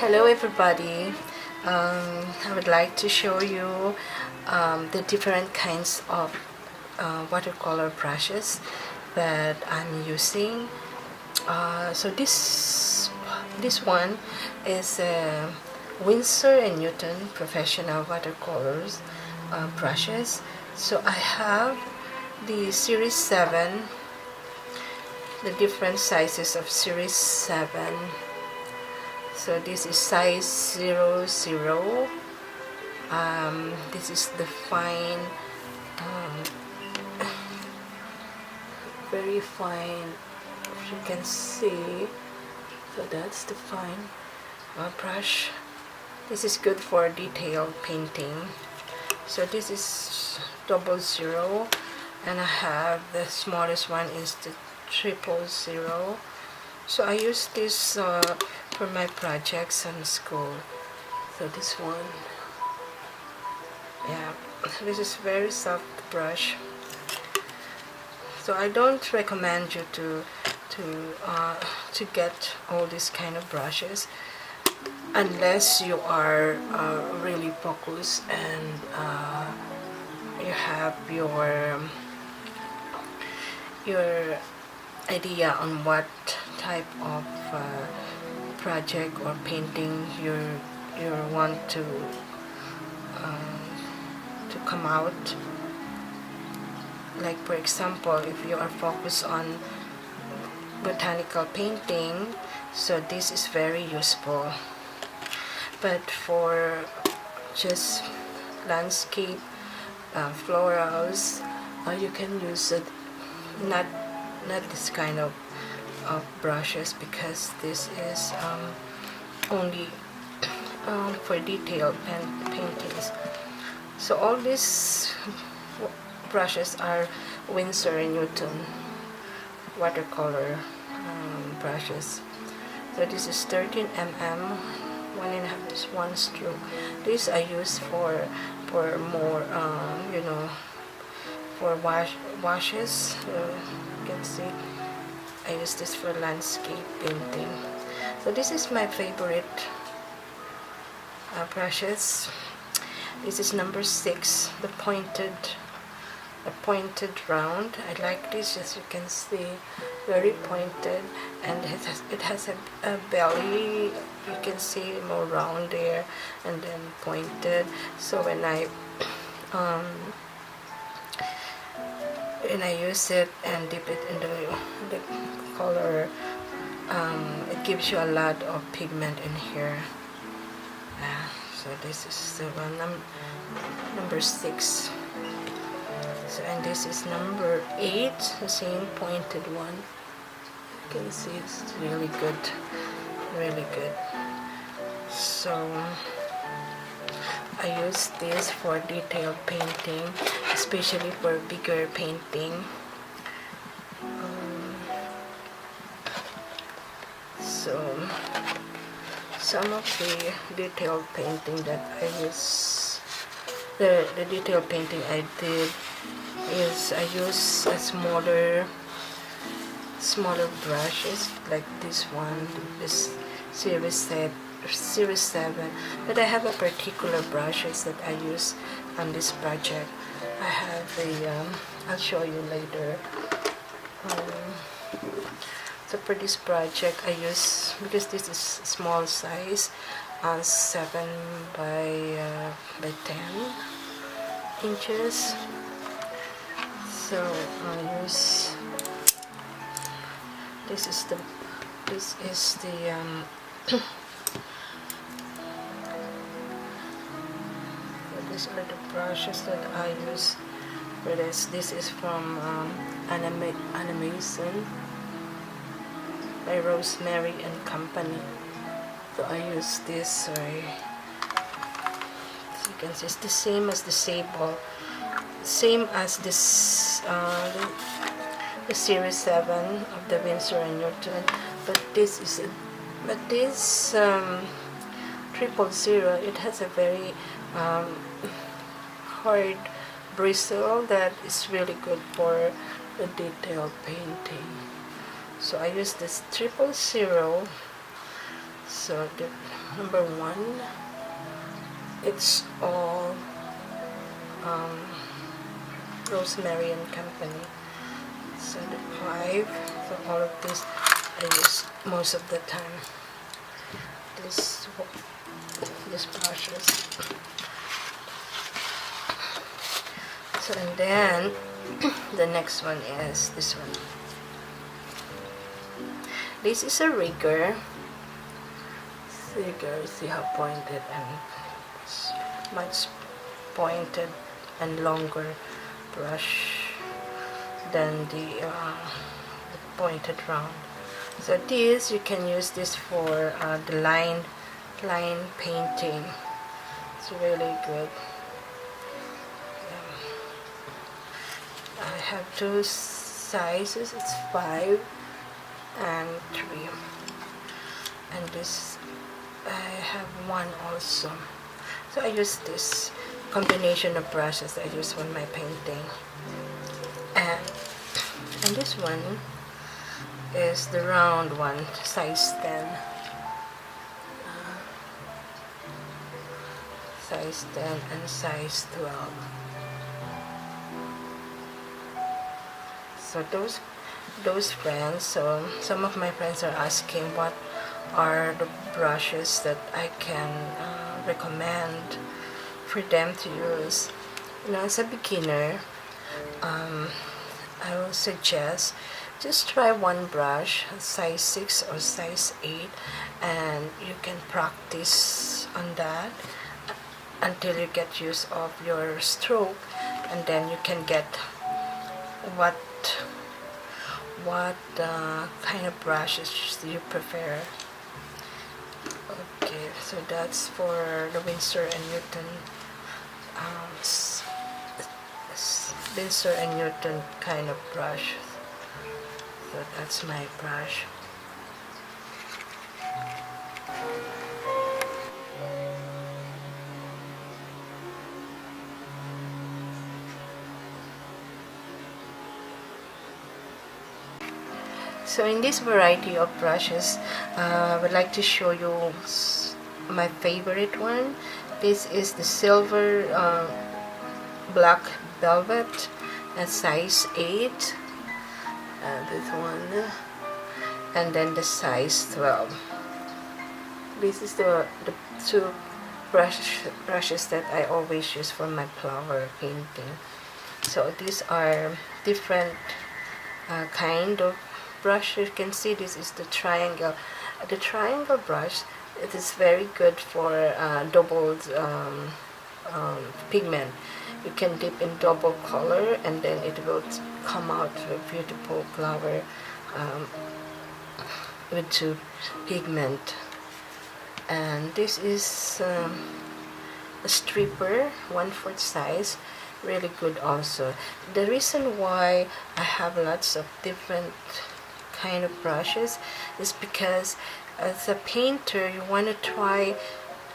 Hello everybody. I would like to show you the different kinds of watercolor brushes that I'm using. So this one is a Winsor & Newton professional watercolors brushes. So I have the Series 7, the different sizes of Series 7. So this is size 00. This is the fine, very fine, if you can see. So that's the fine brush. This is good for detailed painting. So this is 00, and I have the smallest one is the 000. So I use this for my projects in school. So this one, yeah, this is very soft brush. So I don't recommend you to get all these kind of brushes unless you are really focused and you have your idea on what type of project or painting you want to come out. Like for example, if you are focused on botanical painting, so this is very useful. But for just landscape, florals, you can use it not this kind of brushes, because this is only for detailed paintings. So all these brushes are Winsor & Newton watercolor brushes. So this is 13 mm, 1.5 is 1 stroke. This I use for more for washes. You can see I use this for landscape painting. So this is my favorite brushes. This is number 6, the pointed round. I like this, as you can see, very pointed, and it has a belly. You can see more round there, and then pointed. So when I use it and dip it in the color, it gives you a lot of pigment in here. So this is the one, number 6. So, and this is number 8, the same pointed one. You can see it's really good, really good. So I use this for detailed painting, especially for bigger painting. So some of the detailed painting that I use, the detailed painting I did is I use a smaller brushes, like this one, this Series 7. But I have a particular brushes that I use on this project. I have I'll show you later. So for this project I use, because this is small size, 7 by 10 inches. So I use this is the these are the brushes that I use for this. This is from Animation by Rosemary and Company. So I use this. Sorry, as you can see, it's the same as the sable, same as this the Series 7 of the Winsor & Newton, but this 000, it has a very hard bristle that is really good for the detailed painting. So I use this 000 So the number 1, it's all Rosemary and Company. So the 5, so all of this I use most of the time. This brushes. So and then the next one is this one. This is a rigger. See how pointed and much pointed and longer brush than the pointed round. So this, you can use this for the line painting. It's really good. I have 2 sizes. It's 5 and 3, and this I have 1 also. So I use this combination of brushes I use for my painting, and this one is the round one, size 10. Size 10 and size 12. So those friends, so some of my friends are asking what are the brushes that I can recommend for them to use. You know, as a beginner, I will suggest just try one brush, size 6 or size 8, and you can practice on that until you get use of your stroke, and then you can get what kind of brushes you prefer. Okay, so that's for the Winsor and Newton Winsor and Newton kind of brush. So that's my brush. So in this variety of brushes, I would like to show you my favorite one. This is the silver black velvet at size 8. This one, and then the size 12. This is the 2 brushes that I always use for my flower painting. So these are different kind of brush. You can see this is the triangle. The triangle brush, it is very good for doubled pigment. You can dip in double color, and then it will come out a beautiful flower with 2 pigment. And this is a stripper, 1/4 size, really good also. The reason why I have lots of different kind of brushes is because as a painter you want to try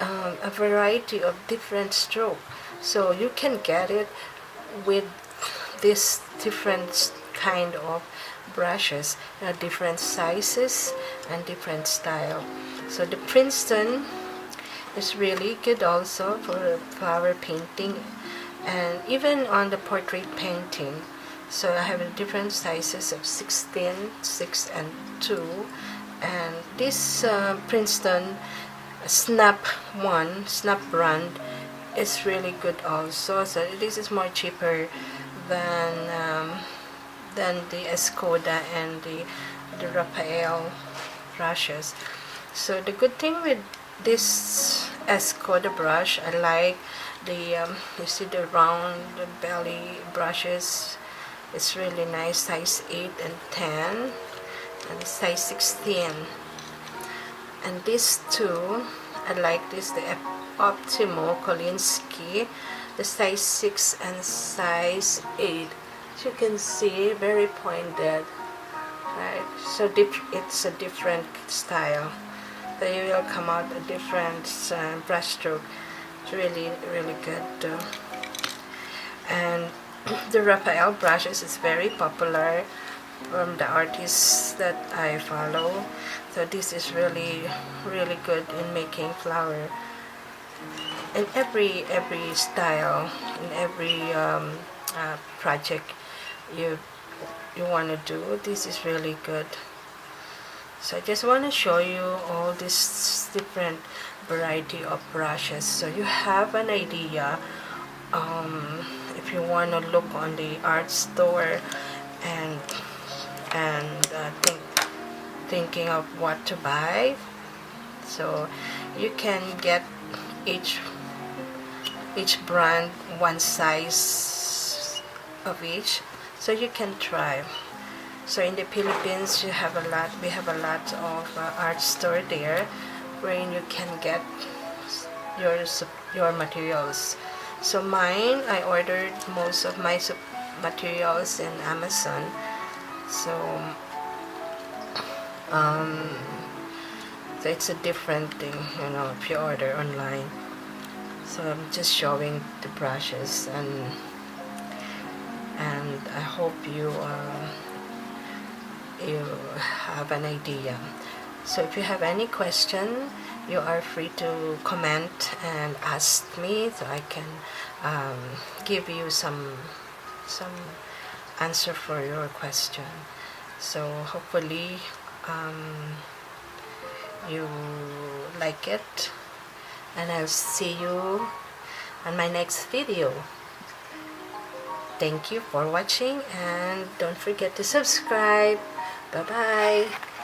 a variety of different stroke, so you can get it with this different kind of brushes, different sizes and different style. So the Princeton is really good also for flower painting and even on the portrait painting. So I have different sizes of 16, 6 and 2, and this Princeton Snap brand is really good also. So this is more cheaper than the Escoda and the Raphael brushes. So the good thing with this Escoda brush, I like the you see the round belly brushes. It's really nice, size 8 and 10 and size 16. And these 2, I like this, the Optimo Kolinsky, the size 6 and size 8. As you can see, very pointed, right? So it's a different style. So you will come out a different brush stroke. It's really, really good. And the Raphael brushes is very popular from the artists that I follow. So this is really good in making flower in every style, in every project you want to do. This is really good. So I just want to show you all this different variety of brushes, so you have an idea. If you want to look on the art store and thinking of what to buy, so you can get each brand one size of each, so you can try. So in the Philippines, we have a lot of art store there, wherein you can get your materials. So mine, I ordered most of my materials in Amazon. So so it's a different thing, you know, if you order online. So I'm just showing the brushes, and I hope you have an idea. So if you have any question, you are free to comment and ask me, so I can give you some answer for your question. So hopefully you like it, and I'll see you on my next video. Thank you for watching, and don't forget to subscribe. Bye bye.